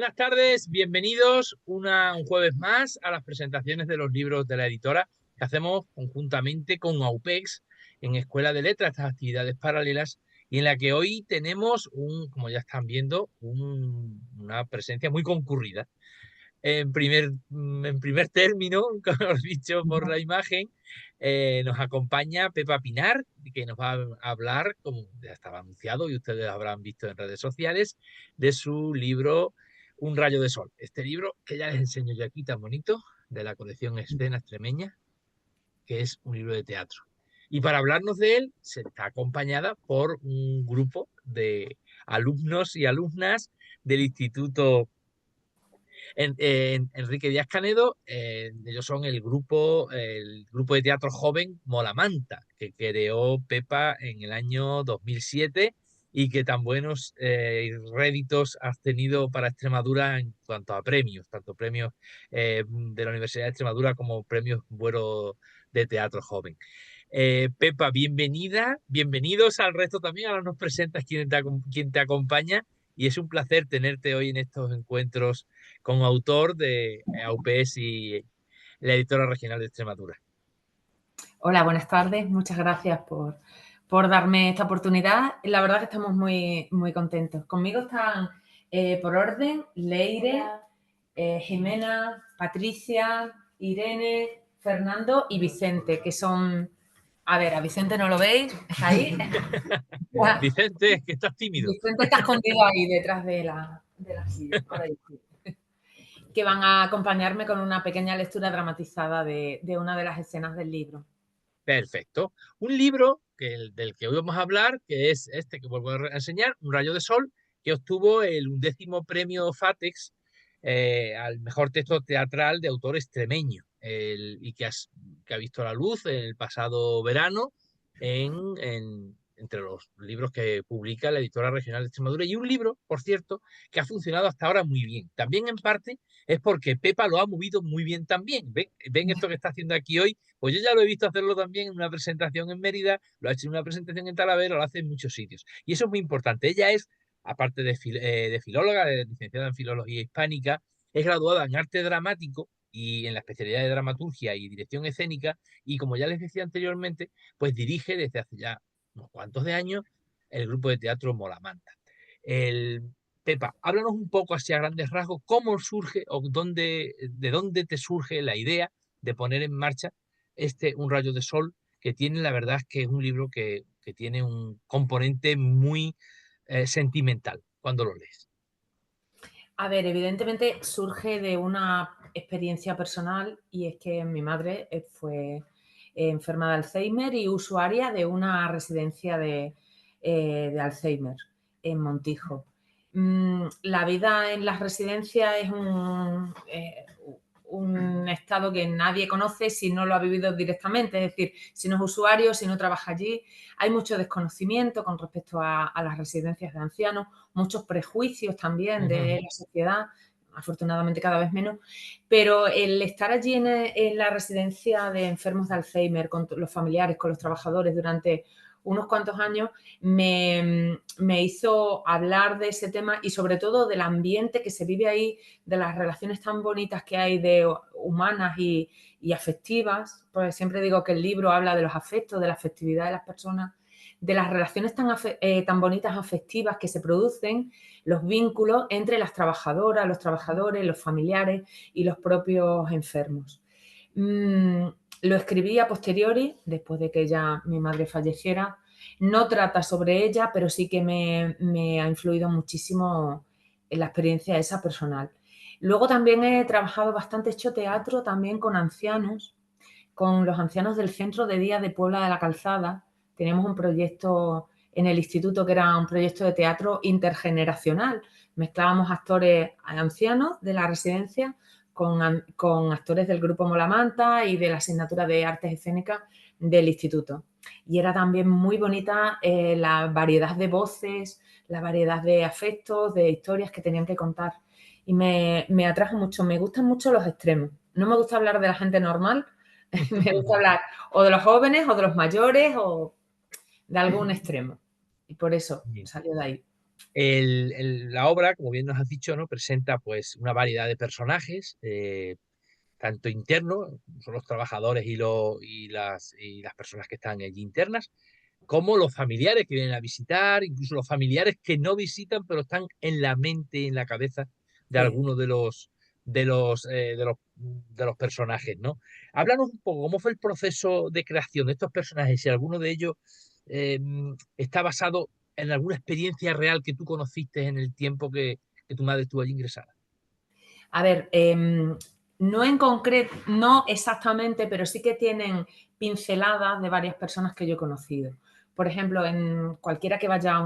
buenas tardes, bienvenidos un jueves más a las presentaciones de los libros de la editora que hacemos conjuntamente con AUPEX en Escuela de Letras, estas actividades paralelas, y en la que hoy tenemos, como ya están viendo, una presencia muy concurrida. En primer término, como os he dicho por la imagen, nos acompaña Pepa Pinar, que nos va a hablar, como ya estaba anunciado y ustedes habrán visto en redes sociales, de su libro Un rayo de sol. Este libro que ya les enseño yo aquí tan bonito, de la colección Escena Extremeña, que es un libro de teatro. Y para hablarnos de él, se está acompañada por un grupo de alumnos y alumnas del Instituto Enrique Díaz Canedo. Ellos son el grupo de teatro joven Molamanta, que creó Pepa en el año 2007 y que tan buenos réditos has tenido para Extremadura en cuanto a premios, tanto premios de la Universidad de Extremadura como premios Buero de Teatro Joven. Pepa, bienvenida, bienvenidos al resto también. Ahora nos presentas quién te acompaña, y es un placer tenerte hoy en estos encuentros con autor de AUPES y la editora regional de Extremadura. Hola, buenas tardes. Muchas gracias por darme esta oportunidad. La verdad que estamos muy contentos. Conmigo están, por orden, Leire, Jimena, Patricia, Irene, Fernando y Vicente, que son... A ver, a Vicente no lo veis, ¿está ahí? Vicente, es que estás tímido. Vicente está escondido ahí detrás de la silla. Ahora sí. Que van a acompañarme con una pequeña lectura dramatizada de una de las escenas del libro. Perfecto. Un libro del que hoy vamos a hablar, que es este que vuelvo a enseñar, Un rayo de sol, que obtuvo el 11º premio FATEX al mejor texto teatral de autor extremeño, y que ha visto la luz en el pasado verano entre los libros que publica la editora regional de Extremadura, y un libro, por cierto, que ha funcionado hasta ahora muy bien. También en parte es porque Pepa lo ha movido muy bien también. ¿Ven esto que está haciendo aquí hoy? Pues yo ya lo he visto hacerlo también en una presentación en Mérida, lo ha hecho en una presentación en Talavera, lo hace en muchos sitios. Y eso es muy importante. Ella es, aparte de filóloga, de licenciada en Filología Hispánica, es graduada en Arte Dramático y en la especialidad de Dramaturgia y Dirección Escénica, y como ya les decía anteriormente, pues dirige desde hace ya unos cuantos de años el grupo de teatro Molamanta. Pepa, háblanos un poco así a grandes rasgos cómo surge o de dónde te surge la idea de poner en marcha Un rayo de sol, que tiene, la verdad es que es un libro que tiene un componente muy sentimental cuando lo lees. A ver, evidentemente surge de una experiencia personal, y es que mi madre fue enferma de Alzheimer y usuaria de una residencia de Alzheimer en Montijo. La vida en las residencias es un estado que nadie conoce si no lo ha vivido directamente, es decir, si no es usuario, si no trabaja allí. Hay mucho desconocimiento con respecto a las residencias de ancianos, muchos prejuicios también de la sociedad, afortunadamente cada vez menos, pero el estar allí en la residencia de enfermos de Alzheimer, con los familiares, con los trabajadores durante unos cuantos años, me hizo hablar de ese tema y sobre todo del ambiente que se vive ahí, de las relaciones tan bonitas que hay humanas y afectivas. Pues siempre digo que el libro habla de los afectos, de la afectividad de las personas, de las relaciones tan bonitas afectivas que se producen, los vínculos entre las trabajadoras, los trabajadores, los familiares y los propios enfermos. Lo escribí a posteriori, después de que ya mi madre falleciera. No trata sobre ella, pero sí que me ha influido muchísimo en la experiencia esa personal. Luego también he trabajado bastante, he hecho teatro también con ancianos, con los ancianos del Centro de Día de Puebla de la Calzada. Teníamos un proyecto en el instituto que era un proyecto de teatro intergeneracional. Mezclábamos actores ancianos de la residencia con actores del grupo Molamanta y de la asignatura de artes escénicas del instituto. Y era también muy bonita la variedad de voces, la variedad de afectos, de historias que tenían que contar. Y me atrajo mucho, me gustan mucho los extremos. No me gusta hablar de la gente normal, me gusta hablar o de los jóvenes o de los mayores o de algún extremo. Y por eso salió de ahí. La obra, como bien nos has dicho, ¿no? Presenta pues una variedad de personajes, tanto internos, son los trabajadores y las personas que están allí internas, como los familiares que vienen a visitar, incluso los familiares que no visitan, pero están en la mente, en la cabeza de Sí. algunos de los personajes, ¿no? Háblanos un poco cómo fue el proceso de creación de estos personajes, si alguno de ellos eh, está basado en alguna experiencia real que tú conociste en el tiempo que tu madre estuvo allí ingresada. A ver, no en concreto, no exactamente, pero sí que tienen pinceladas de varias personas que yo he conocido. Por ejemplo, en cualquiera que vaya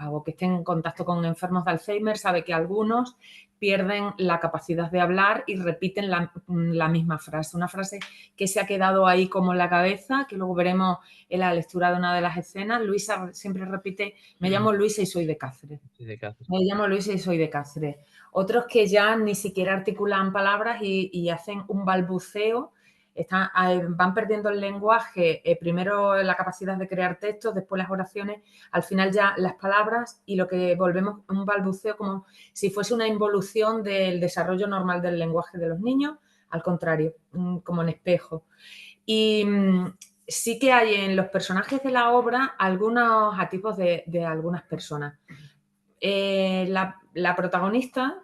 o que esté en contacto con enfermos de Alzheimer sabe que algunos pierden la capacidad de hablar y repiten la misma frase. Una frase que se ha quedado ahí como en la cabeza, que luego veremos en la lectura de una de las escenas. Luisa siempre repite: me llamo Luisa y soy de Cáceres. Sí, de Cáceres. Me llamo Luisa y soy de Cáceres. Otros que ya ni siquiera articulan palabras y hacen un balbuceo, van perdiendo el lenguaje, primero la capacidad de crear textos, después las oraciones, al final ya las palabras, y lo que volvemos un balbuceo como si fuese una involución del desarrollo normal del lenguaje de los niños, al contrario, como en espejo. Y sí que hay en los personajes de la obra algunos atipos de algunas personas. La protagonista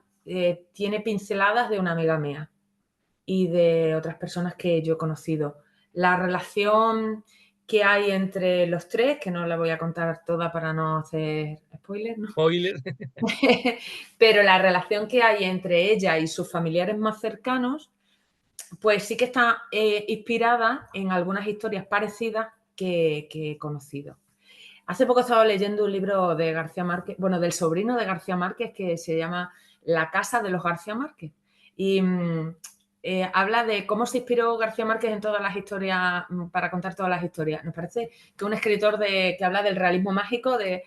tiene pinceladas de una amiga mía y de otras personas que yo he conocido. La relación que hay entre los tres, que no la voy a contar toda para no hacer spoilers, ¿no? Spoiler. Pero la relación que hay entre ella y sus familiares más cercanos, pues sí que está inspirada en algunas historias parecidas que he conocido. Hace poco estaba leyendo un libro de García Márquez, bueno, del sobrino de García Márquez, que se llama La casa de los García Márquez. Y habla de cómo se inspiró García Márquez en todas las historias, para contar todas las historias. Nos parece que un escritor que habla del realismo mágico, de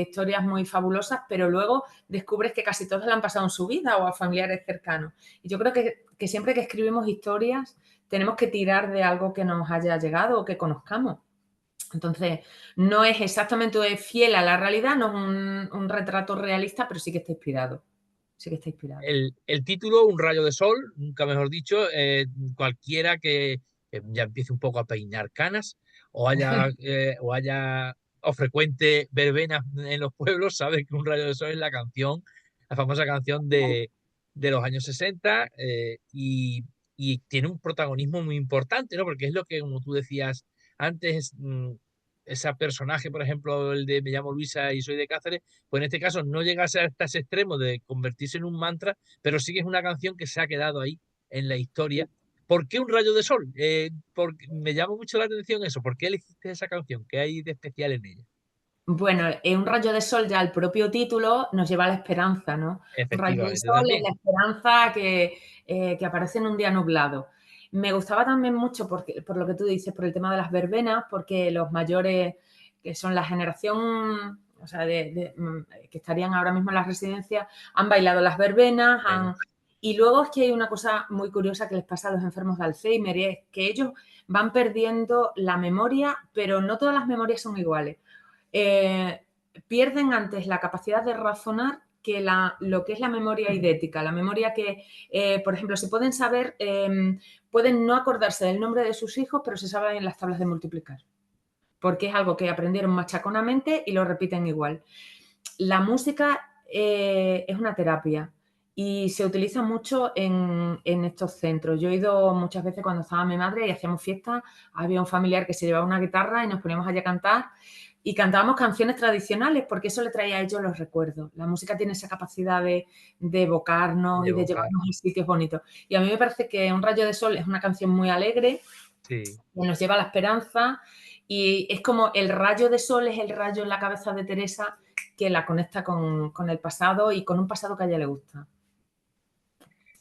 historias muy fabulosas, pero luego descubres que casi todas le han pasado en su vida o a familiares cercanos. Y yo creo que siempre que escribimos historias tenemos que tirar de algo que nos haya llegado o que conozcamos. Entonces, no es exactamente fiel a la realidad, no es un retrato realista, pero sí que está inspirado. Sí que está inspirado. El título, Un rayo de sol, nunca mejor dicho, cualquiera que ya empiece un poco a peinar canas o frecuente verbenas en los pueblos, sabe que Un rayo de sol es la famosa canción de los años 60, y tiene un protagonismo muy importante, ¿no? Porque es lo que, como tú decías antes, ese personaje, por ejemplo, el de Me llamo Luisa y soy de Cáceres, pues en este caso no llega a ser hasta ese extremo de convertirse en un mantra, pero sí que es una canción que se ha quedado ahí en la historia. ¿Por qué Un rayo de sol? Porque me llama mucho la atención eso. ¿Por qué elegiste esa canción? ¿Qué hay de especial en ella? Bueno, un rayo de sol, ya el propio título nos lleva a la esperanza, ¿no? Un rayo de Efectivamente, sol es también. la esperanza que aparece en un día nublado. Me gustaba también mucho por lo que tú dices, por el tema de las verbenas, porque los mayores, que son la generación, o sea, que estarían ahora mismo en las residencias, han bailado las verbenas, Bueno, y luego es que hay una cosa muy curiosa que les pasa a los enfermos de Alzheimer, y es que ellos van perdiendo la memoria, pero no todas las memorias son iguales. eh, Pierden antes la capacidad de razonar que lo que es la memoria idética, la memoria que, por ejemplo, se pueden saber, pueden no acordarse del nombre de sus hijos, pero se saben en las tablas de multiplicar, porque es algo que aprendieron machaconamente y lo repiten igual. La música es una terapia y se utiliza mucho en estos centros. Yo he ido muchas veces cuando estaba mi madre y hacíamos fiestas, había un familiar que se llevaba una guitarra y nos poníamos allí a cantar y cantábamos canciones tradicionales porque eso le traía a ellos los recuerdos. La música tiene esa capacidad de evocarnos de y de evocar. llevarnos a sitios bonitos. Y a mí me parece que Un rayo de sol es una canción muy alegre, Sí. que nos lleva a la esperanza, y es como el rayo de sol es el rayo en la cabeza de Teresa que la conecta con el pasado y con un pasado que a ella le gusta.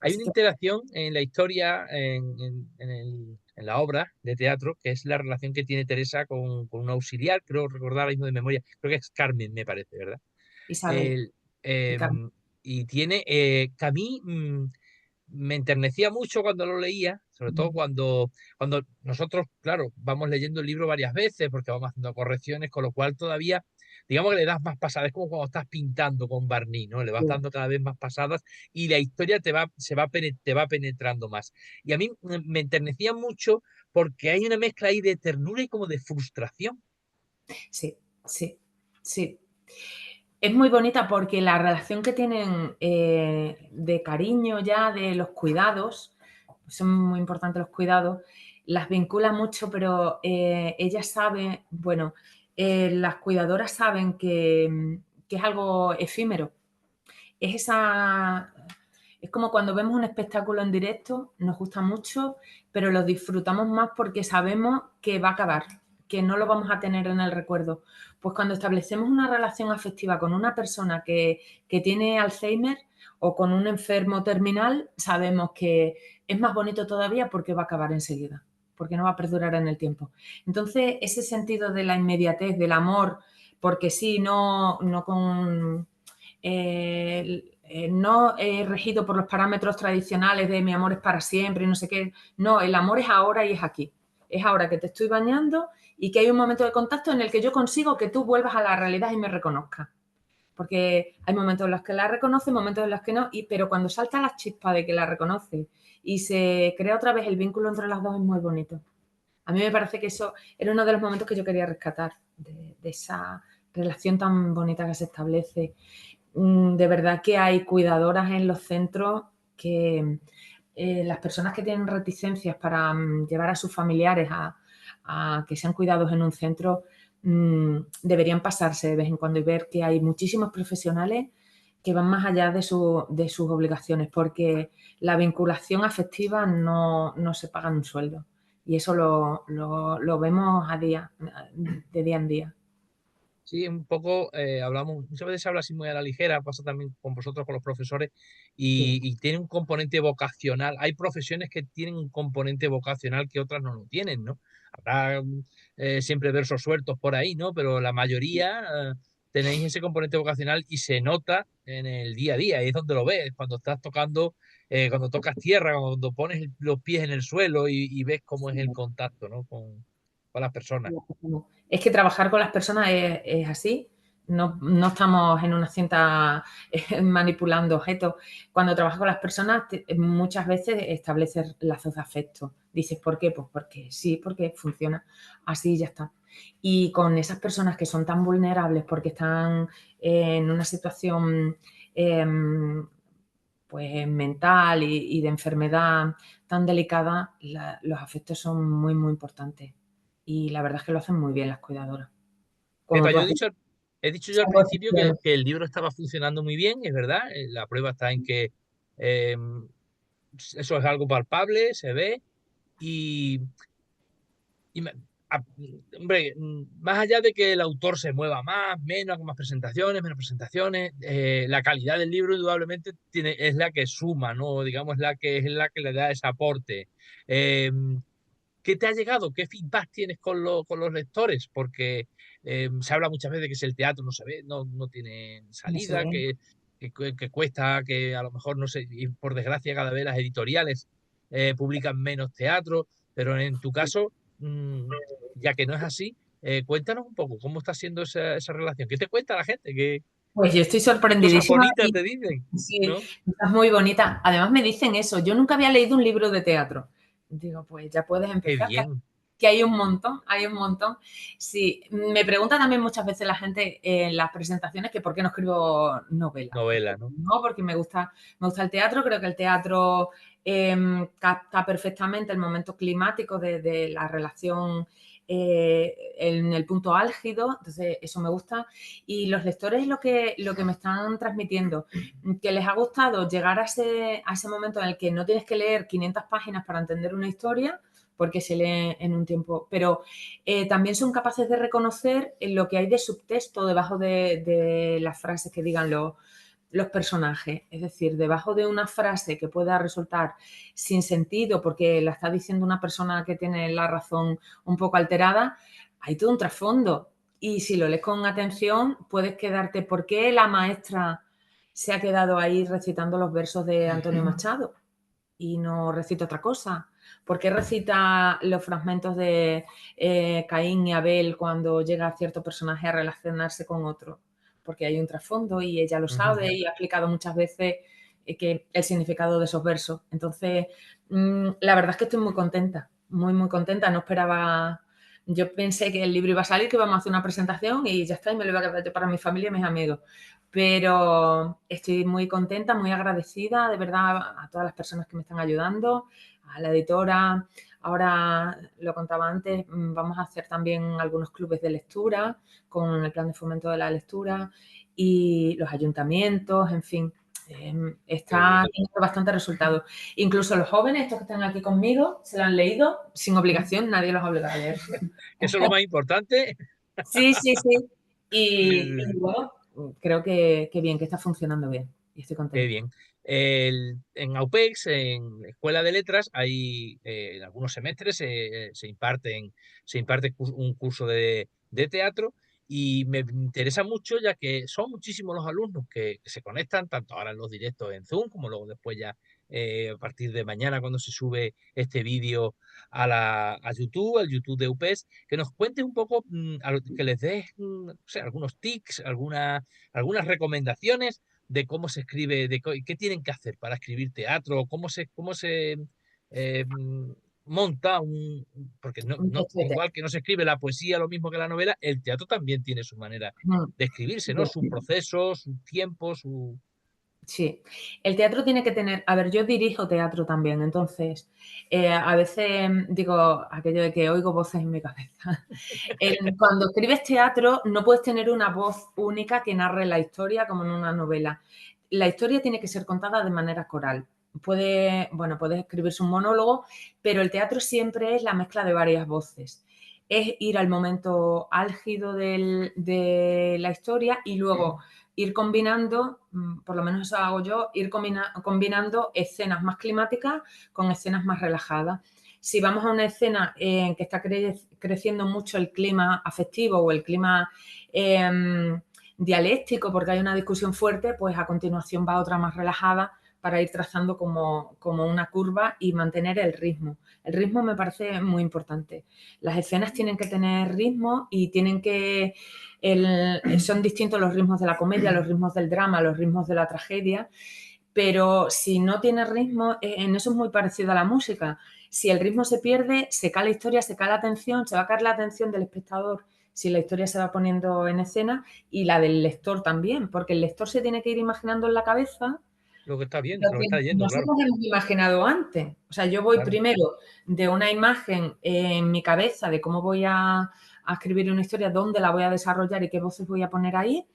Hay Así una que interacción en la historia, en la obra de teatro, que es la relación que tiene Teresa con un auxiliar, creo recordar ahora mismo de memoria, creo que es Carmen, me parece, ¿verdad? Isabel El, y Carmen. y tiene, que a mí me enternecía mucho cuando lo leía, sobre todo cuando nosotros, claro, vamos leyendo el libro varias veces porque vamos haciendo correcciones, con lo cual todavía digamos que le das más pasadas, es como cuando estás pintando con barniz, ¿no? Le vas Sí, dando cada vez más pasadas y la historia te va penetrando más. Y a mí me enternecía mucho porque hay una mezcla ahí de ternura y como de frustración. sí, sí, sí. Es muy bonita porque la relación que tienen, de cariño ya, de los cuidados, son muy importantes los cuidados, las vincula mucho, pero, ella sabe, bueno, las cuidadoras saben que es algo efímero. Es esa es como cuando vemos un espectáculo en directo, nos gusta mucho, pero lo disfrutamos más porque sabemos que va a acabar, que no lo vamos a tener en el recuerdo. Pues cuando establecemos una relación afectiva con una persona que tiene Alzheimer o con un enfermo terminal, sabemos que es más bonito todavía porque va a acabar enseguida, porque no va a perdurar en el tiempo. Entonces, ese sentido de la inmediatez, del amor, porque sí, no con no regido por los parámetros tradicionales de mi amor es para siempre y no sé qué. No, el amor es ahora y es aquí. Es ahora que te estoy bañando y que hay un momento de contacto en el que yo consigo que tú vuelvas a la realidad y me reconozcas. Porque hay momentos en los que la reconoce, momentos en los que no, pero cuando salta la chispa de que la reconoce y se crea otra vez el vínculo entre las dos es muy bonito. A mí me parece que eso era uno de los momentos que yo quería rescatar de esa relación tan bonita que se establece. De verdad que hay cuidadoras en los centros que las personas que tienen reticencias para llevar a sus familiares a que sean cuidados en un centro deberían pasarse de vez en cuando y ver que hay muchísimos profesionales que van más allá de sus obligaciones, porque la vinculación afectiva no se paga en un sueldo. Y eso lo vemos a día, de día en día. Sí, un poco hablamos, muchas veces se habla así muy a la ligera, pasa también con vosotros, con los profesores, Sí, y tiene un componente vocacional. Hay profesiones que tienen un componente vocacional que otras no lo tienen, ¿no? Habrá siempre versos sueltos por ahí, ¿no? Pero la mayoría tenéis ese componente vocacional y se nota en el día a día, y es donde lo ves, cuando estás tocando, cuando tocas tierra, cuando pones los pies en el suelo y ves cómo es el sí. contacto, ¿no? Con las personas. Es que trabajar con las personas es así. No estamos en una cinta manipulando objetos. Cuando trabajas con las personas, muchas veces estableces lazos de afecto. Dices, ¿por qué? Pues porque sí, porque funciona así y ya está. Y con esas personas que son tan vulnerables porque están en una situación em, pues mental y de enfermedad tan delicada, los afectos son muy, muy importantes. Y la verdad es que lo hacen muy bien las cuidadoras. Como Pepa, tú has dicho, he dicho yo al salvo principio excepciones. que el libro estaba funcionando muy bien, es verdad. La prueba está en que eh, eso es algo palpable, se ve. Y, y me- a- hombre, más allá de que el autor se mueva más, menos, con más presentaciones, menos presentaciones, la calidad del libro indudablemente es la que suma, ¿no? Digamos, es la que le da ese aporte. Eh, ¿Qué te ha llegado? ¿Qué feedback tienes con los lectores? Porque se habla muchas veces de que si el teatro no se ve, no tiene No se salida, ve. que cuesta, que a lo mejor no sé, y por desgracia cada vez las editoriales publican menos teatro, pero en tu caso, ya que no es así, cuéntanos un poco cómo está siendo esa relación. ¿Qué te cuenta la gente? Pues yo estoy ¿Qué cosas sorprendidísima bonitas y te dicen? sí, ¿No? estás muy bonita. Además me dicen eso, yo nunca había leído un libro de teatro. Digo, pues ya puedes Qué empezar, bien, que hay un montón, hay un montón. Sí, me pregunta también muchas veces la gente en las presentaciones que por qué no escribo novelas. novela, ¿no? No, porque me gusta el teatro, creo que el teatro capta perfectamente el momento climático de la relación en el punto álgido, entonces eso me gusta. Y los lectores lo que me están transmitiendo, que les ha gustado llegar a ese momento en el que no tienes que leer 500 páginas para entender una historia, porque se lee en un tiempo, pero también son capaces de reconocer lo que hay de subtexto debajo de las frases que digan los personajes. Es decir, debajo de una frase que pueda resultar sin sentido porque la está diciendo una persona que tiene la razón un poco alterada, hay todo un trasfondo. Y si lo lees con atención, puedes quedarte. ¿Por qué la maestra se ha quedado ahí recitando los versos de Antonio Machado y no recita otra cosa? ¿Por qué recita los fragmentos de Caín y Abel cuando llega cierto personaje a relacionarse con otro? Porque hay un trasfondo y ella lo sabe y ha explicado muchas veces que el significado de esos versos. Entonces, la verdad es que estoy muy contenta, muy contenta. No esperaba, yo pensé que el libro iba a salir, que íbamos a hacer una presentación y ya está, y me lo iba a quedar yo para mi familia y mis amigos. Pero estoy muy contenta, muy agradecida, de verdad, a todas las personas que me están ayudando, a la editora. Ahora, lo contaba antes, vamos a hacer también algunos clubes de lectura con el plan de fomento de la lectura y los ayuntamientos, en fin. Está teniendo bastante resultados. Incluso los jóvenes, estos que están aquí conmigo, se lo han leído sin obligación, nadie los ha obligado a leer. Eso es lo más importante. Sí. Y bueno, creo que bien, que está funcionando bien. Y estoy Qué contenta. bien. En AUPEX, en la Escuela de Letras, hay en algunos semestres se imparte un curso de teatro y me interesa mucho ya que son muchísimos los alumnos que se conectan, tanto ahora en los directos en Zoom como luego después ya a partir de mañana cuando se sube este vídeo a YouTube, al YouTube de UPEX, que nos cuentes un poco, que les des no sé, algunos tips, algunas recomendaciones de cómo se escribe, qué tienen que hacer para escribir teatro, cómo se eh, monta porque Un texto de igual teatro. que no se escribe la poesía lo mismo que la novela, el teatro también tiene su manera de escribirse, ¿no? Su proceso, su tiempo, su... Sí, el teatro tiene que tener, a ver, yo dirijo teatro también, entonces a veces digo aquello de que oigo voces en mi cabeza. Cuando escribes teatro no puedes tener una voz única que narre la historia como en una novela. La historia tiene que ser contada de manera coral. Puedes escribirse un monólogo, pero el teatro siempre es la mezcla de varias voces. Es ir al momento álgido de la historia y luego ir combinando, por lo menos eso hago yo, ir combinando escenas más climáticas con escenas más relajadas. Si vamos a una escena en que está creciendo mucho el clima afectivo o el clima dialéctico, porque hay una discusión fuerte, pues a continuación va otra más relajada para ir trazando como una curva y mantener el ritmo. El ritmo me parece muy importante. Las escenas tienen que tener ritmo y tienen que... son distintos los ritmos de la comedia, los ritmos del drama, los ritmos de la tragedia, pero si no tiene ritmo, en eso es muy parecido a la música. Si el ritmo se pierde, se cae la historia, se cae la atención, se va a caer la atención del espectador si la historia se va poniendo en escena y la del lector también, porque el lector se tiene que ir imaginando en la cabeza Lo que está lo viendo, lo que que está yendo, claro. nosotros hemos imaginado antes. O sea, yo voy Claro. primero de una imagen en mi cabeza de cómo voy a escribir una historia, dónde la voy a desarrollar y qué voces voy a poner ahí,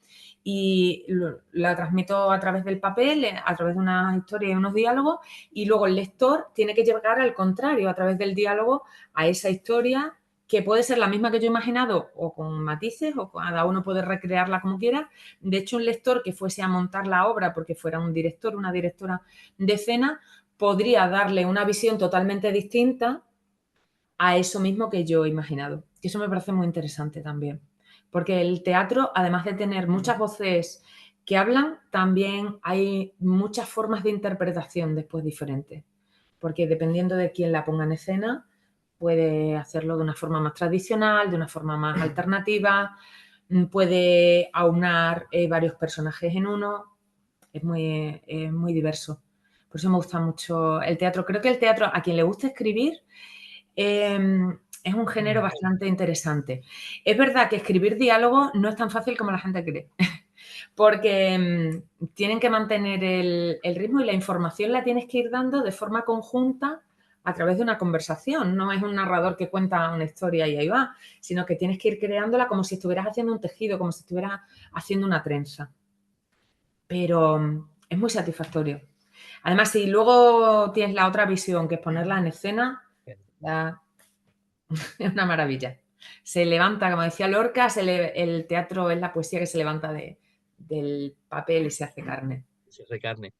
y la transmito a través del papel, a través de una historia y unos diálogos, y luego el lector tiene que llegar al contrario, a través del diálogo, a esa historia que puede ser la misma que yo he imaginado o con matices, o cada uno puede recrearla como quiera. De hecho, un lector que fuese a montar la obra porque fuera un director, una directora de escena, podría darle una visión totalmente distinta a eso mismo que yo he imaginado. Y eso me parece muy interesante también. Porque el teatro, además de tener muchas voces que hablan, también hay muchas formas de interpretación después diferentes. Porque dependiendo de quién la ponga en escena, puede hacerlo de una forma más tradicional, de una forma más alternativa, puede aunar varios personajes en uno. Es muy diverso. Por eso me gusta mucho el teatro. Creo que el teatro, a quien le gusta escribir, es un género bastante interesante. Es verdad que escribir diálogos no es tan fácil como la gente cree, porque tienen que mantener el ritmo y la información la tienes que ir dando de forma conjunta a través de una conversación. No es un narrador que cuenta una historia y ahí va, sino que tienes que ir creándola como si estuvieras haciendo un tejido, como si estuvieras haciendo una trenza. Pero es muy satisfactorio. Además, si luego tienes la otra visión, que es ponerla en escena, ya es una maravilla. Se levanta, como decía Lorca, el teatro es la poesía que se levanta del papel y se hace carne. Se hace carne.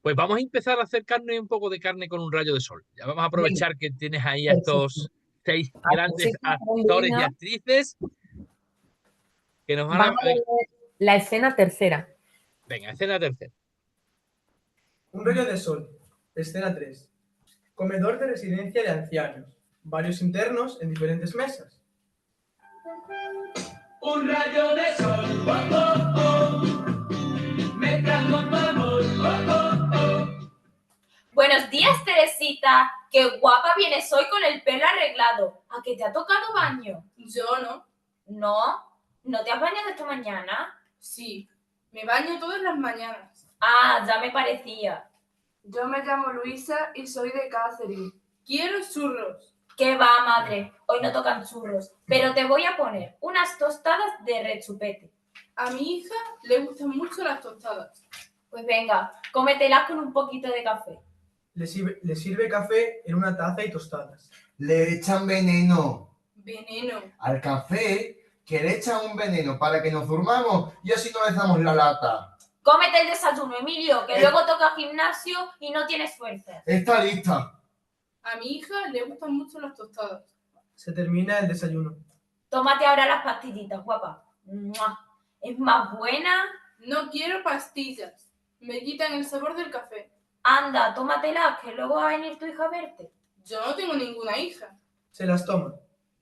Pues vamos a empezar a hacer carne, un poco de carne con un rayo de sol. Ya vamos a Venga, aprovechar que tienes ahí a perfecto. estos 6 Así grandes que, actores y actrices que nos van a... vamos a ver la escena tercera. Venga, escena tercera. Un rayo de sol, escena 3. Comedor de residencia de ancianos. Varios internos en diferentes mesas. Un rayo de sol, oh, oh, oh, mezcla con tu amor, oh, oh, oh. Buenos días, Teresita. Qué guapa vienes hoy con el pelo arreglado. ¿A que te ha tocado baño? Yo no. ¿No? ¿No te has bañado esta mañana? Sí, me baño todas las mañanas. Ah, ya me parecía. Yo me llamo Luisa y soy de Cáceres. Quiero churros. ¿Qué va, madre? Hoy no tocan churros, pero te voy a poner unas tostadas de rechupete. A mi hija le gustan mucho las tostadas. Pues venga, cómetelas con un poquito de café. Le sirve café en una taza y tostadas. Le echan veneno Veneno. al café, que le echan un veneno para que nos durmamos y así no les damos la lata. Cómete el desayuno, Emilio, que luego toca gimnasio y no tienes fuerzas. Está lista. A mi hija le gustan mucho las tostadas. Se termina el desayuno. Tómate ahora las pastillitas, guapa. ¡Mua! ¿Es más buena? No quiero pastillas. Me quitan el sabor del café. Anda, tómatelas, que luego va a venir tu hija a verte. Yo no tengo ninguna hija. Se las toma.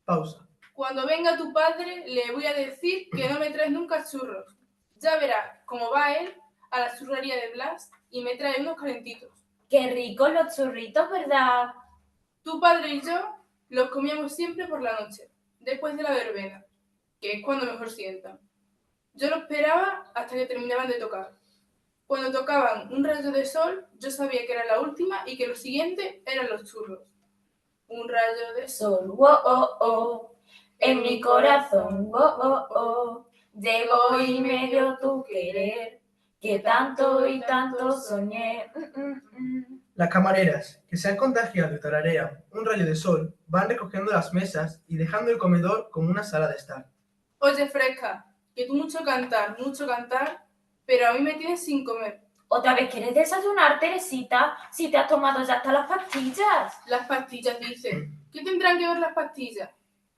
Pausa. Cuando venga tu padre, le voy a decir que no me traes nunca churros. Ya verás cómo va él a la churrería de Blas y me trae unos calentitos. Qué ricos los churritos, ¿verdad? Tu padre y yo los comíamos siempre por la noche, después de la verbena, que es cuando mejor sientan. Yo lo esperaba hasta que terminaban de tocar. Cuando tocaban un rayo de sol, yo sabía que era la última y que lo siguiente eran los churros. Un rayo de sol. Sol, oh, oh, oh, en mi corazón, oh, oh, oh, llegó y me dio tu querer, que tanto y tanto soñé. Las camareras, que se han contagiado y tararean un rayo de sol, van recogiendo las mesas y dejando el comedor como una sala de estar. Oye, Fresca, que tú mucho cantar, pero a mí me tienes sin comer. ¿Otra vez quieres desayunar, Teresita? Si te has tomado ya hasta las pastillas. Las pastillas, dice. ¿Qué tendrán que ver las pastillas?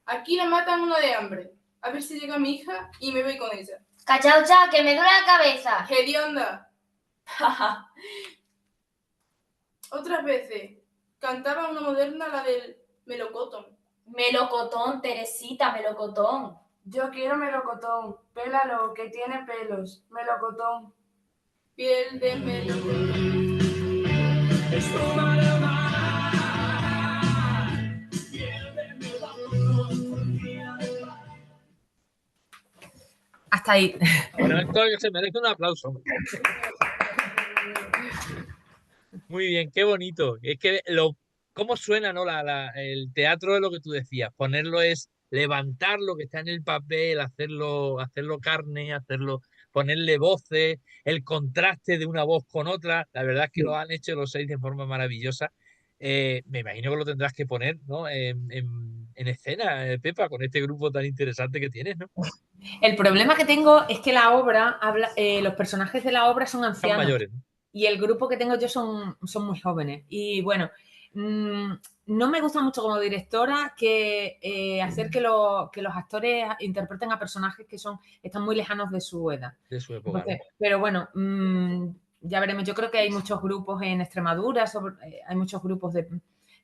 Aquí la matan una de hambre. A ver si llega mi hija y me voy con ella. Cachao ya, que me duele la cabeza. ¡Hedionda! Otras veces cantaba una moderna, la del melocotón. Melocotón, Teresita, melocotón. Yo quiero melocotón. Pélalo, que tiene pelos. Melocotón. Piel de melocotón. Espuma de mar, piel de melocotón, piel de mar. Hasta ahí. Bueno, esto se merece un aplauso. Hombre. Muy bien, qué bonito. Es que cómo suena, ¿no? El teatro es lo que tú decías. Ponerlo es levantar lo que está en el papel, hacerlo carne, ponerle voces, el contraste de una voz con otra. La verdad es que lo han hecho los 6 de forma maravillosa. Me imagino que lo tendrás que poner, ¿no? En escena, Pepa, con este grupo tan interesante que tienes, ¿no? El problema que tengo es que la obra los personajes de la obra son ancianos. Son mayores, ¿no? Y el grupo que tengo yo son muy jóvenes. Y bueno, no me gusta mucho como directora que hacer que los actores interpreten a personajes que están muy lejanos de su edad. De su época. Entonces, pero bueno, ya veremos. Yo creo que hay muchos grupos en Extremadura, hay muchos grupos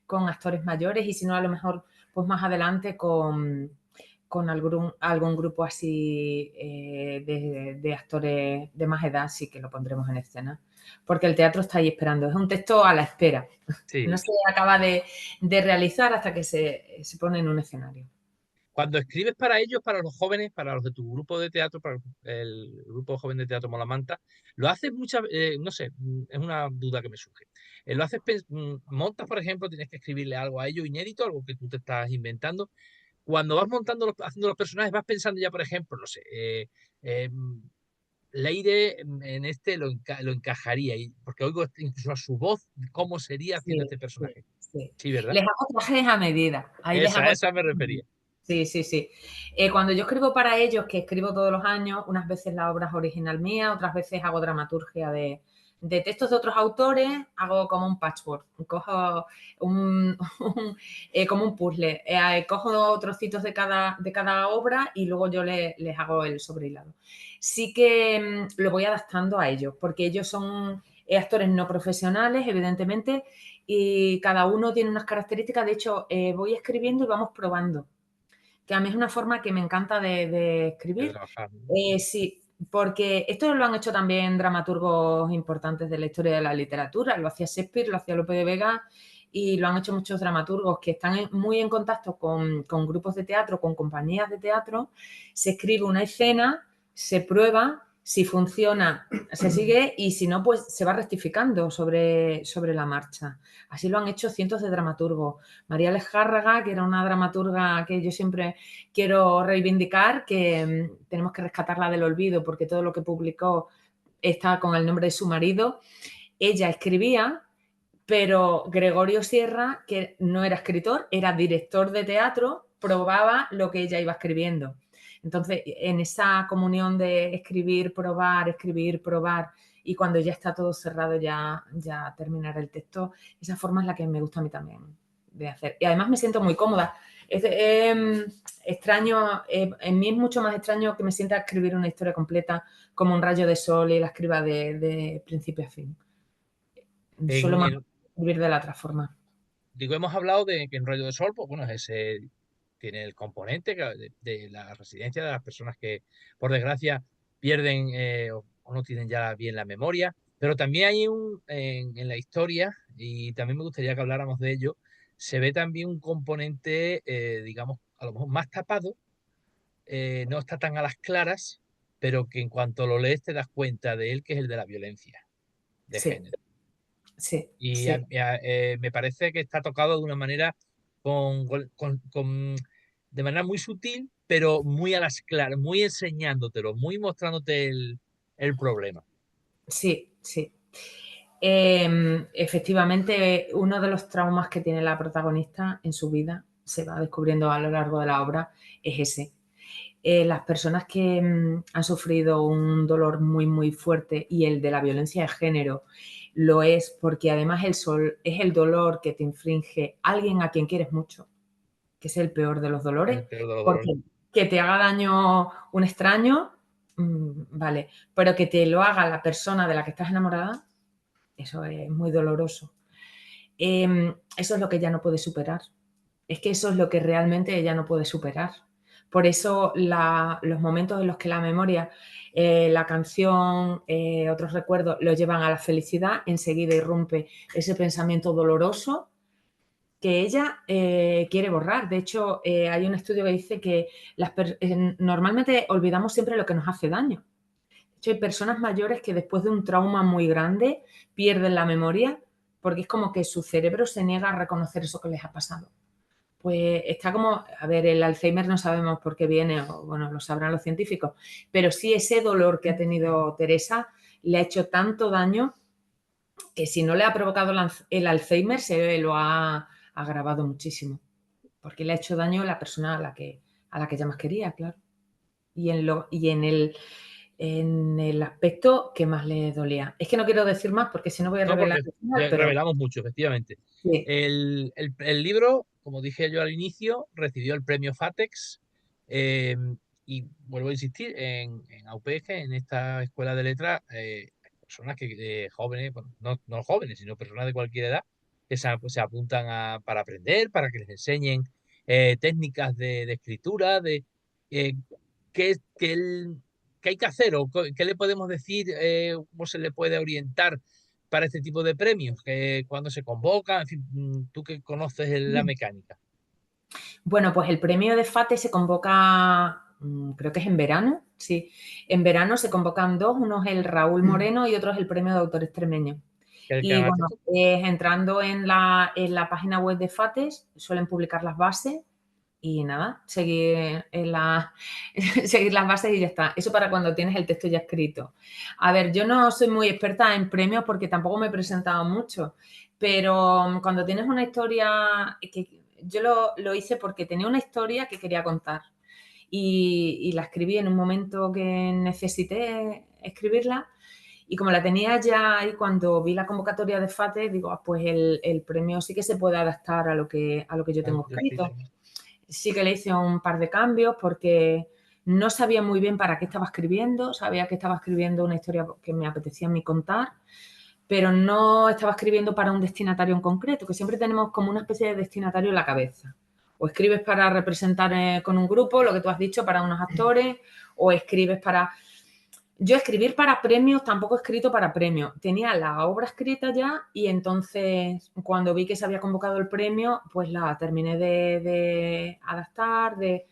con actores mayores y si no, a lo mejor pues más adelante con algún grupo así de actores de más edad sí que lo pondremos en escena. Porque el teatro está ahí esperando. Es un texto a la espera. Sí. No se acaba de realizar hasta que se pone en un escenario. Cuando escribes para ellos, para los jóvenes, para los de tu grupo de teatro, para el grupo joven de teatro Molamanta, lo haces muchas no sé, es una duda que me surge. Lo haces, montas, por ejemplo, tienes que escribirle algo a ellos inédito, algo que tú te estás inventando. Cuando vas montando, haciendo los personajes, vas pensando ya, por ejemplo, no sé, Leire en este lo encajaría, porque oigo incluso a su voz cómo sería haciendo este personaje. Sí, ¿verdad? Les hago trajes a medida. Ahí esa me refería. Sí. Cuando yo escribo para ellos, que escribo todos los años, unas veces la obra es original mía, otras veces hago dramaturgia de textos de otros autores, hago como un patchwork, cojo como un puzzle, cojo trocitos de cada obra y luego yo les hago el sobrehilado. Sí que lo voy adaptando a ellos, porque ellos son actores no profesionales, evidentemente, y cada uno tiene unas características. De hecho, voy escribiendo y vamos probando, que a mí es una forma que me encanta de de escribir. trabajar, ¿no? Sí, porque esto lo han hecho también dramaturgos importantes de la historia de la literatura. Lo hacía Shakespeare, lo hacía Lope de Vega y lo han hecho muchos dramaturgos que están muy en contacto con grupos de teatro, con compañías de teatro. Se escribe una escena, se prueba, si funciona se sigue y si no, pues se va rectificando sobre la marcha. Así lo han hecho cientos de dramaturgos. María Lejárraga, que era una dramaturga que yo siempre quiero reivindicar, que tenemos que rescatarla del olvido porque todo lo que publicó está con el nombre de su marido. Ella escribía, pero Gregorio Sierra, que no era escritor, era director de teatro, probaba lo que ella iba escribiendo. Entonces, en esa comunión de escribir, probar, y cuando ya está todo cerrado ya terminar el texto, esa forma es la que me gusta a mí también de hacer. Y además me siento muy cómoda. Es extraño, en mí es mucho más extraño que me sienta a escribir una historia completa como un rayo de sol y la escriba de principio a fin. Suelo más escribir de la otra forma. Digo, hemos hablado de que en Rayo de Sol, pues bueno, ese tiene el componente de la residencia de las personas que, por desgracia, pierden o no tienen ya bien la memoria, pero también hay en la historia, y también me gustaría que habláramos de ello, se ve también un componente, digamos, a lo mejor más tapado, no está tan a las claras, pero que en cuanto lo lees te das cuenta de él, que es el de la violencia de Sí, género. sí, Y sí. me parece que está tocado de una manera de manera muy sutil, pero muy a las claras, muy enseñándotelo, muy mostrándote el problema. Sí, sí. Efectivamente, uno de los traumas que tiene la protagonista en su vida, se va descubriendo a lo largo de la obra, es ese. Las personas que han sufrido un dolor muy, muy fuerte, y el de la violencia de género lo es porque además es el dolor que te infringe alguien a quien quieres mucho, que es el peor de los dolores, El peor de los porque dolores. que te haga daño un extraño, vale, pero que te lo haga la persona de la que estás enamorada, eso es muy doloroso. Eso es lo que ella no puede superar. Es que eso es lo que realmente ella no puede superar. Por eso los momentos en los que la memoria, la canción, otros recuerdos lo llevan a la felicidad, enseguida irrumpe ese pensamiento doloroso que ella quiere borrar. De hecho, hay un estudio que dice que normalmente olvidamos siempre lo que nos hace daño. De hecho, hay personas mayores que después de un trauma muy grande pierden la memoria porque es como que su cerebro se niega a reconocer eso que les ha pasado. Pues está como, a ver, el Alzheimer no sabemos por qué viene, o bueno, lo sabrán los científicos, pero sí ese dolor que ha tenido Teresa le ha hecho tanto daño que si no le ha provocado el Alzheimer se lo ha agravado muchísimo, porque le ha hecho daño a la persona a la que ella más quería, claro. Y en el aspecto que más le dolía. Es que no quiero decir más porque si no voy a No, revelar porque el final, pero revelamos mucho, efectivamente. sí. El libro, como dije yo al inicio, recibió el premio FATEX, y vuelvo a insistir, en AUPEG, en esta escuela de letras, personas jóvenes, bueno, no jóvenes, sino personas de cualquier edad, que se apuntan para aprender, para que les enseñen técnicas de escritura, eh, qué, qué el- qué hay que hacer o qué le podemos decir, cómo se le puede orientar para este tipo de premios, que cuando se convocan, en fin, tú que conoces la mecánica. Bueno, pues el premio de FATE se convoca, creo que es en verano, sí. En verano se convocan dos, uno es el Raúl Moreno y otro es el premio de autor extremeño. ¿Qué Y ganaste bueno, tú? entrando en la página web de FATES, suelen publicar las bases y nada, seguir seguir las bases y ya está. Eso para cuando tienes el texto ya escrito. A ver, yo no soy muy experta en premios porque tampoco me he presentado mucho, pero cuando tienes una historia, que yo lo hice porque tenía una historia que quería contar y la escribí en un momento que necesité escribirla. Y como la tenía ya y cuando vi la convocatoria de FATE, digo, pues el premio sí que se puede adaptar a lo que yo tengo escrito. Sí que le hice un par de cambios porque no sabía muy bien para qué estaba escribiendo, sabía que estaba escribiendo una historia que me apetecía a mí contar, pero no estaba escribiendo para un destinatario en concreto, que siempre tenemos como una especie de destinatario en la cabeza. O escribes para representar con un grupo, lo que tú has dicho, para unos actores, o escribes para... Yo escribir para premios tampoco he escrito para premios. Tenía la obra escrita ya y entonces cuando vi que se había convocado el premio, pues la terminé de adaptar, de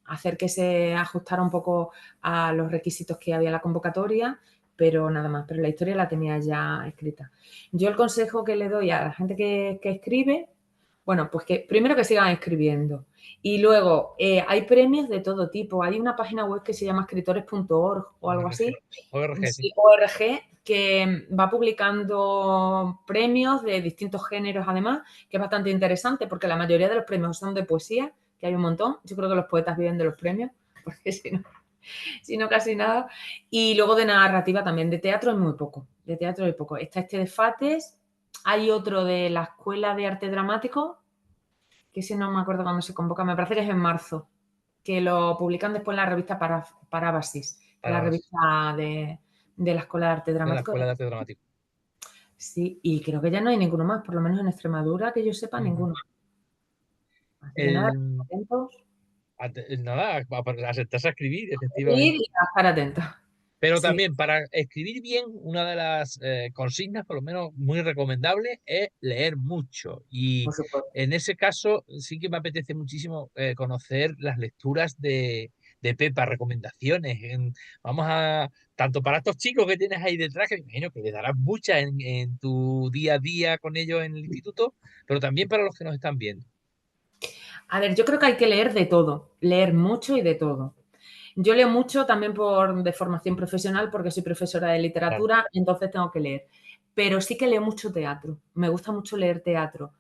hacer que se ajustara un poco a los requisitos que había en la convocatoria, pero nada más. Pero la historia la tenía ya escrita. Yo el consejo que le doy a la gente que escribe, bueno, pues que primero que sigan escribiendo. Y luego, hay premios de todo tipo. Hay una página web que se llama escritores.org o algo así. ORG, sí. Sí, ORG, que va publicando premios de distintos géneros además, que es bastante interesante porque la mayoría de los premios son de poesía, que hay un montón. Yo creo que los poetas viven de los premios, porque si no casi nada. Y luego de narrativa también. De teatro hay muy poco. De teatro hay poco. Está este de Fates. Hay otro de la Escuela de Arte Dramático, que ese no me acuerdo cuándo se convoca, me parece que es en marzo, que lo publican después en la revista Parábasis, la revista de la Escuela de Arte De la Dramático. Escuela de Arte Dramático. Sí, y creo que ya no hay ninguno más, por lo menos en Extremadura, que yo sepa, ninguno. Así que nada, atentos. Nada, para sentarse a escribir, Ir efectivamente. y a estar atentos. Pero Sí. también para escribir bien, una de las consignas, por lo menos muy recomendable, es leer mucho. Y Por supuesto. en ese caso sí que me apetece muchísimo conocer las lecturas de Pepa, recomendaciones. Vamos a, tanto para estos chicos que tienes ahí detrás, que me imagino que le darás muchas en tu día a día con ellos en el instituto, pero también para los que nos están viendo. A ver, yo creo que hay que leer de todo, leer mucho y de todo. Yo leo mucho también de formación profesional porque soy profesora de literatura, claro. Entonces tengo que leer. Pero sí que leo mucho teatro, me gusta mucho leer teatro.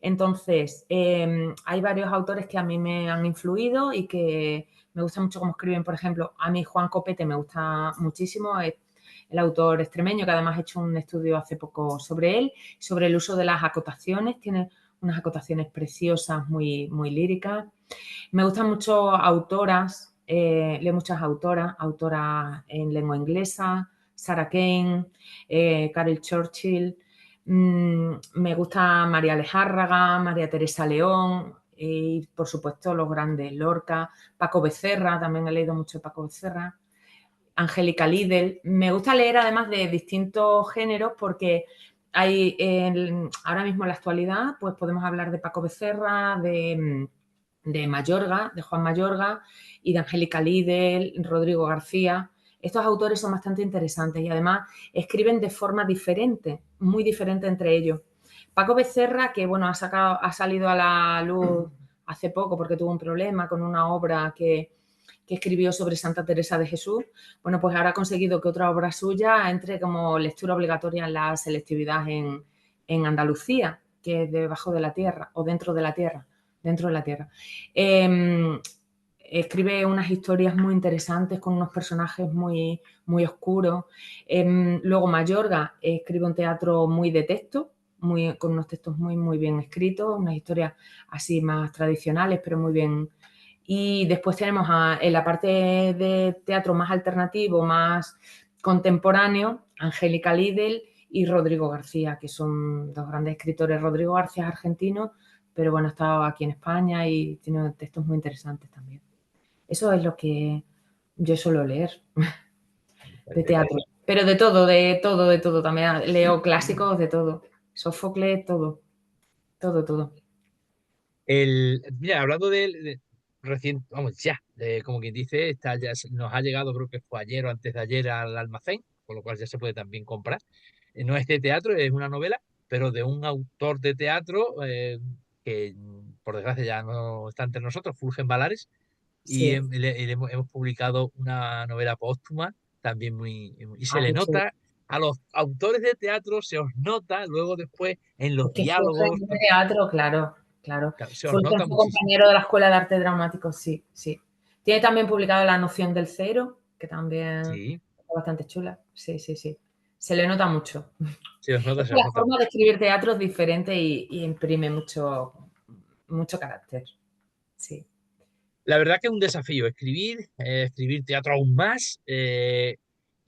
Entonces, hay varios autores que a mí me han influido y que me gusta mucho cómo escriben. Por ejemplo, a mí Juan Copete me gusta muchísimo, es el autor extremeño, que además he hecho un estudio hace poco sobre él, sobre el uso de las acotaciones. Tiene unas acotaciones preciosas, muy, muy líricas. Me gustan mucho autoras, leo muchas autoras en lengua inglesa, Sarah Kane, Carol Churchill. Me gusta María Lejárraga, María Teresa León y, por supuesto, los grandes, Lorca, Paco Becerra, también he leído mucho de Paco Becerra, Angélica Lidl. Me gusta leer además de distintos géneros porque hay, ahora mismo en la actualidad, pues podemos hablar de Paco Becerra, de Mayorga, de Juan Mayorga y de Angélica Lidl, Rodrigo García. Estos autores son bastante interesantes y además escriben de forma diferente, muy diferente entre ellos. Paco Becerra, que bueno, ha salido a la luz hace poco porque tuvo un problema con una obra que escribió sobre Santa Teresa de Jesús. Bueno, pues ahora ha conseguido que otra obra suya entre como lectura obligatoria en la selectividad en Andalucía, que es debajo de la tierra o dentro de la tierra. Dentro de la tierra. Escribe unas historias muy interesantes con unos personajes muy, muy oscuros. Luego Mayorga escribe un teatro muy de texto, con unos textos muy, muy bien escritos, unas historias así más tradicionales, pero muy bien. Y después tenemos en la parte de teatro más alternativo, más contemporáneo, Angélica Lidl y Rodrigo García, que son dos grandes escritores. Rodrigo García es argentino, pero bueno, ha estado aquí en España y tiene textos muy interesantes también. Eso es lo que yo suelo leer de teatro. Pero de todo. También leo clásicos de todo. Sófocles, todo. Mira, hablando de recién, vamos, ya, como quien dice, nos ha llegado, creo que fue ayer o antes de ayer al almacén, con lo cual ya se puede también comprar. No es de teatro, es una novela, pero de un autor de teatro que, por desgracia, ya no está entre nosotros, Fulgen Valares, y Sí. hemos publicado una novela póstuma, también y se le qué chulo. nota, a los autores de teatro se os nota luego después en los Es que diálogos. Fulgen de teatro, claro. Se os Fulgen nota fue muchísimo. compañero de la Escuela de Arte Dramático, sí. Tiene también publicado La noción del cero, que también es bastante chula. Sí. Se le nota mucho. Se os nota, La forma de escribir teatro es diferente y imprime mucho carácter. Sí. La verdad que es un desafío escribir teatro aún más.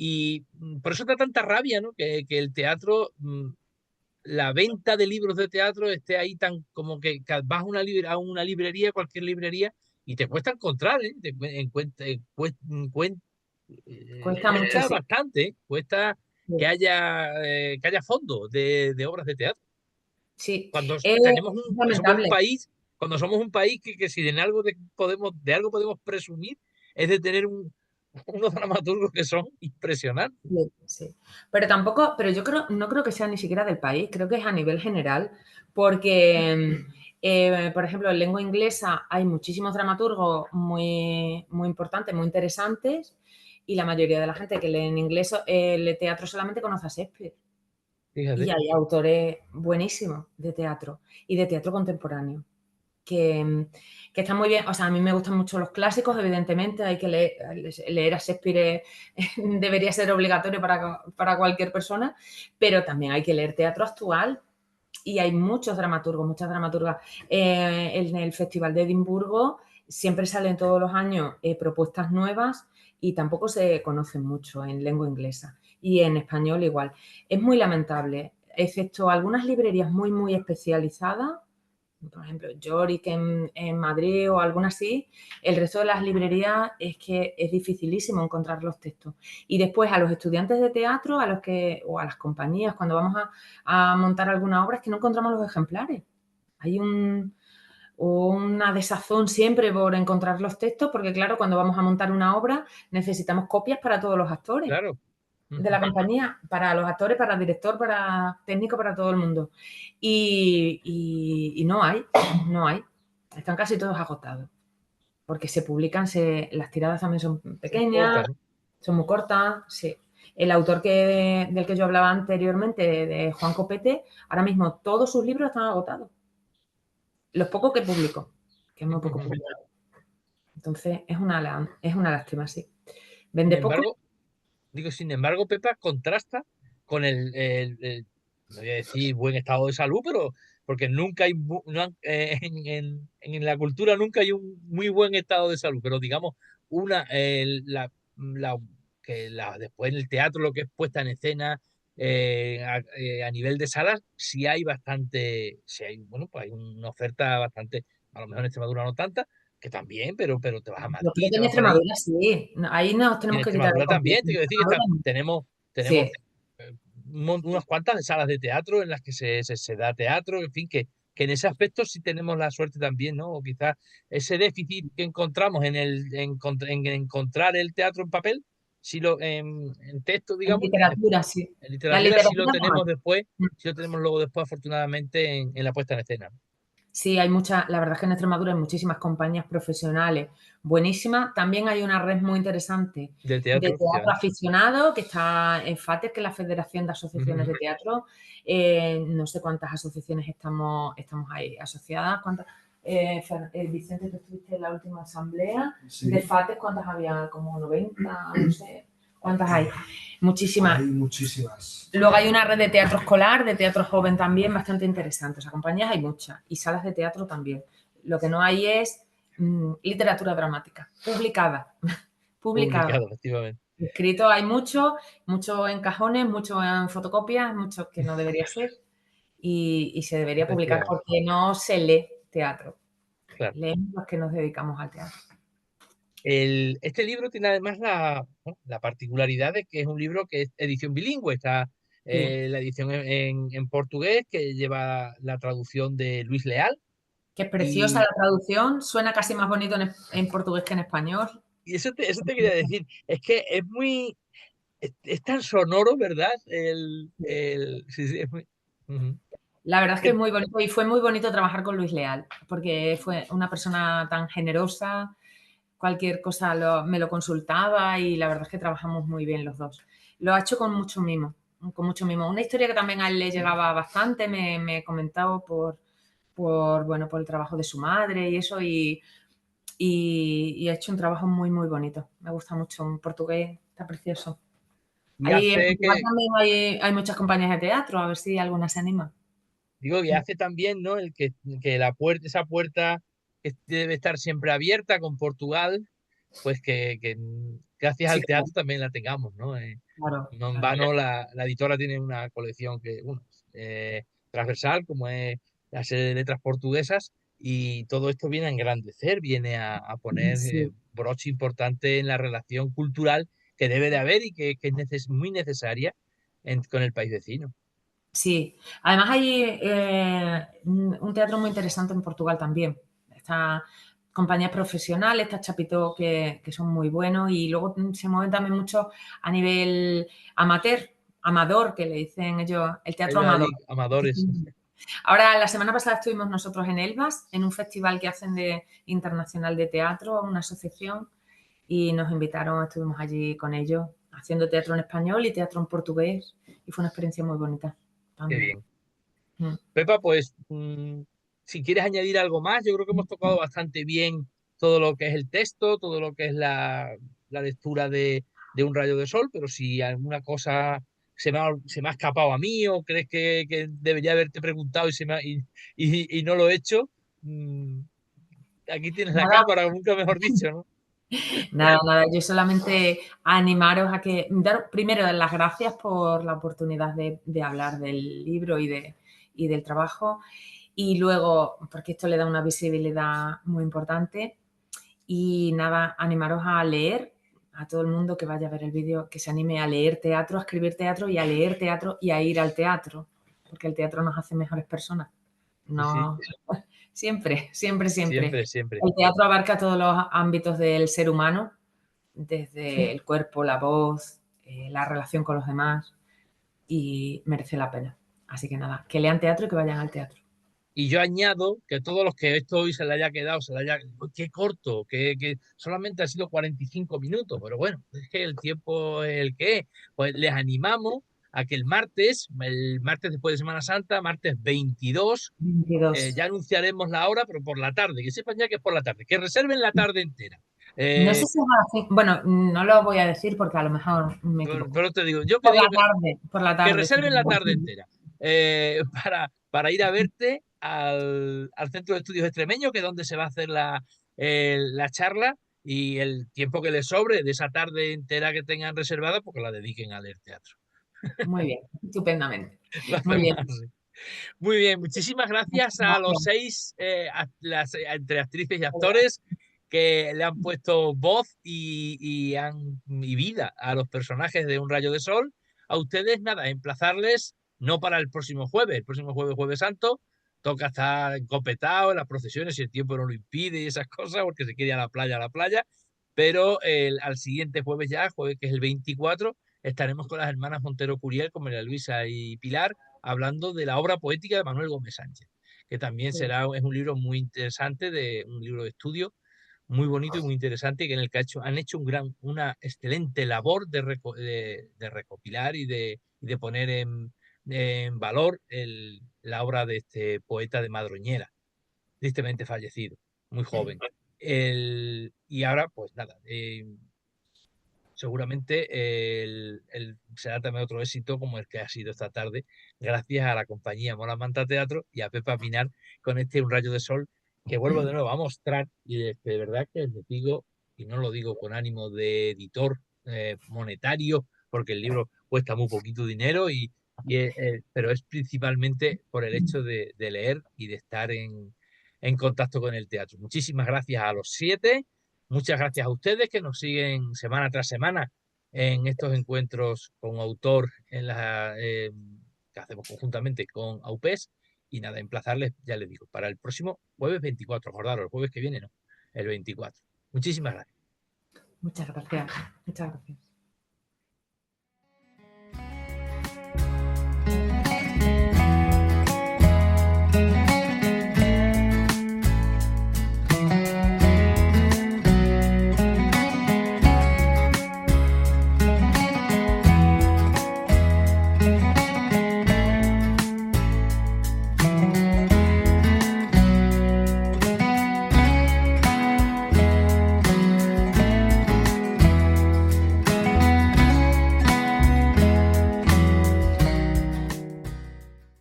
Y por eso da tanta rabia, ¿no? Que el teatro, la venta de libros de teatro esté ahí tan como que vas a una librería, cualquier librería, y te cuesta encontrar, ¿eh? Cuesta mucho, Cuesta sí. bastante, ¿eh? Cuesta Sí. que haya fondos de obras de teatro. Sí, Cuando es somos un lamentable. país, cuando somos un país que si de algo podemos presumir, es de tener unos dramaturgos que son impresionantes. Sí, sí. Pero tampoco, pero yo creo, no creo que sea ni siquiera del país, creo que es a nivel general, porque, por ejemplo, en lengua inglesa hay muchísimos dramaturgos muy, muy importantes, muy interesantes, y la mayoría de la gente que lee en inglés, lee teatro solamente conoce a Shakespeare. Y Fíjate. hay autores buenísimos de teatro y de teatro contemporáneo. Que, que están muy bien, o sea, a mí me gustan mucho los clásicos, evidentemente, hay que leer a Shakespeare, debería ser obligatorio para cualquier persona, pero también hay que leer teatro actual y hay muchos dramaturgos, muchas dramaturgas. En el Festival de Edimburgo siempre salen todos los años propuestas nuevas y tampoco se conocen mucho en lengua inglesa y en español igual. Es muy lamentable, excepto algunas librerías muy, muy especializadas, por ejemplo, Yorick en Madrid o alguna así, el resto de las librerías es que es dificilísimo encontrar los textos. Y después a los estudiantes de teatro, o a las compañías, cuando vamos a montar alguna obra, es que no encontramos los ejemplares. Hay una desazón siempre por encontrar los textos, porque claro, cuando vamos a montar una obra necesitamos copias para todos los actores Claro. de la compañía, para los actores, para el director, para técnico, para todo el mundo. Y no hay. Están casi todos agotados. Porque se publican, las tiradas también son pequeñas, Corta, ¿no? son muy cortas, sí. El autor del que yo hablaba anteriormente, de Juan Copete, ahora mismo todos sus libros están agotados. Los pocos que publicó, que es muy poco publicado. Entonces, es una lástima, sí. Sin Vende poco. embargo, Pepa contrasta con no voy a decir buen estado de salud, pero porque nunca hay, en la cultura nunca hay un muy buen estado de salud, pero digamos, una, la, después en el teatro, lo que es puesta en escena, a nivel de salas, sí hay, bueno, pues hay una oferta bastante, a lo mejor en Extremadura no tanta, que también, pero te vas a Yo creo Madrid, que te en vas por ahí. Extremadura sí. Ahí nos Y en tenemos que quitar el Extremadura también, complejo. te En quiero decir que Extremadura, tenemos sí. unas cuantas salas de teatro en las que se da teatro, en fin, que en ese aspecto sí tenemos la suerte también, ¿no? O quizás ese déficit que encontramos en encontrar el teatro en papel, en texto, En digamos, literatura, sí. en La literatura sí lo literatura no tenemos hay. después, sí lo tenemos luego después, afortunadamente, en la puesta en escena. Sí, la verdad es que en Extremadura hay muchísimas compañías profesionales buenísimas. También hay una red muy interesante Del de teatro, teatro efectivamente. aficionado que está en FATES, que es la Federación de Asociaciones Ujú. de Teatro. No sé cuántas asociaciones estamos ahí asociadas. Vicente, tú estuviste en la última asamblea Sí. de FATES, ¿cuántas había? Como 90, no sé. ¿Cuántas hay? Muchísimas. Hay muchísimas. Luego hay una red de teatro escolar, de teatro joven también, bastante interesante. O sea, compañías hay muchas y salas de teatro también. Lo que no hay es literatura dramática, publicada. Publicado, efectivamente. Escrito hay mucho en cajones, mucho en fotocopias, mucho que no debería ser y se debería publicar Efectivamente, porque no se lee teatro. claro. Leemos los que nos dedicamos al teatro. Este libro tiene además la particularidad de que es un libro que es edición bilingüe. Está Sí. la edición en portugués, que lleva la traducción de Luis Leal. Que es preciosa Y, la traducción, suena casi más bonito en portugués que en español. y eso te quería decir. Es que es tan sonoro, ¿verdad? Sí, es muy. Ujú. La verdad es que es Que- muy bonito y fue muy bonito trabajar con Luis Leal, porque fue una persona tan generosa, cualquier cosa me lo consultaba y la verdad es que trabajamos muy bien los dos. Lo ha hecho con mucho mimo, con mucho mimo. Una historia que también a él le llegaba bastante, me comentaba por el trabajo de su madre y eso, y ha hecho un trabajo muy, muy bonito. Me gusta mucho, en portugués está precioso. y Ahí en hace Portugal que, también hay muchas compañías de teatro, a ver si alguna se anima. digo, y hace también, ¿no? Que esa puerta que debe estar siempre abierta con Portugal, pues gracias Sí, al teatro también la tengamos, ¿no? claro, No en claro. vano la editora tiene una colección que, bueno, transversal, como es la serie de letras portuguesas, y todo esto viene a engrandecer, viene a poner Sí. broche importante en la relación cultural que debe de haber y que es muy necesaria con el país vecino. Sí, además hay un teatro muy interesante en Portugal también. Está compañías profesionales, está Chapitó que son muy buenos y luego se mueven también mucho a nivel amador, que le dicen ellos, el teatro Ellos amador. allí, amadores. Ahora, la semana pasada estuvimos nosotros en Elvas, en un festival que hacen de internacional de teatro, una asociación, y nos invitaron, estuvimos allí con ellos haciendo teatro en español y teatro en portugués y fue una experiencia muy bonita. Qué bien. Mm. Pepa, pues si quieres añadir algo más, yo creo que hemos tocado bastante bien todo lo que es el texto, todo lo que es la lectura de Un rayo de sol, pero si alguna cosa se me ha escapado a mí o crees que debería haberte preguntado y no lo he hecho, aquí tienes la Nada, cámara, nunca mejor dicho, ¿no? nada, yo solamente animaros a que, primero, dar las gracias por la oportunidad de hablar del libro y del trabajo, y luego, porque esto le da una visibilidad muy importante, y nada, animaros a leer, a todo el mundo que vaya a ver el vídeo, que se anime a leer teatro, a escribir teatro y a leer teatro y a ir al teatro, porque el teatro nos hace mejores personas. No, Sí, siempre. siempre, siempre. El teatro abarca todos los ámbitos del ser humano, desde el cuerpo, la voz, la relación con los demás, y merece la pena. Así que nada, que lean teatro y que vayan al teatro. Y yo añado que todos los que esto hoy se le haya quedado, qué corto, que solamente ha sido 45 minutos, pero bueno, es que el tiempo es el que es. Pues les animamos a que el martes después de Semana Santa, martes 22, 22. ya anunciaremos la hora, pero por la tarde, que sepan ya que es por la tarde, que reserven la tarde entera. No sé si va a hacer, bueno, no lo voy a decir porque a lo mejor me equivoco. Pero te digo, yo que digo Por la que tarde. reserven la tarde entera para ir a verte al Centro de Estudios Extremeños, que es donde se va a hacer la charla, y el tiempo que les sobre de esa tarde entera que tengan reservada, porque la dediquen a leer teatro. Muy bien, estupendamente. Lo Muy hacemos bien. así. Muy bien, muchísimas gracias Muchas a los gracias. 6, entre actrices y actores, que le han puesto voz y vida a los personajes de Un rayo de sol. A ustedes, nada, emplazarles no para el próximo próximo jueves, Jueves Santo, toca estar encopetado en las procesiones si el tiempo no lo impide y esas cosas, porque se quiere ir a la playa, pero al siguiente jueves ya, jueves que es el 24, estaremos con las hermanas Montero Curiel, con María Luisa y Pilar, hablando de la obra poética de Manuel Gómez Sánchez, que también es un libro muy interesante, un libro de estudio muy bonito y muy interesante, que en el que han hecho una excelente labor de recopilar y de poner en valor la obra de este poeta de Madroñera, tristemente fallecido, muy joven. Y ahora, pues nada, seguramente será también otro éxito como el que ha sido esta tarde, gracias a la compañía Mola Manta Teatro y a Pepa Pinar con Un rayo de sol, que vuelvo de nuevo a mostrar, y de verdad que les digo, y no lo digo con ánimo de editor monetario, porque el libro cuesta muy poquito dinero, pero es principalmente por el hecho de leer y de estar en contacto con el teatro. Muchísimas gracias a los 7. Muchas gracias a ustedes que nos siguen semana tras semana en estos encuentros con autor que hacemos conjuntamente con AUPES. Y nada, emplazarles, ya les digo, para el próximo jueves 24. Acordaros, el jueves que viene no, el 24. Muchísimas gracias. Muchas gracias. Muchas gracias.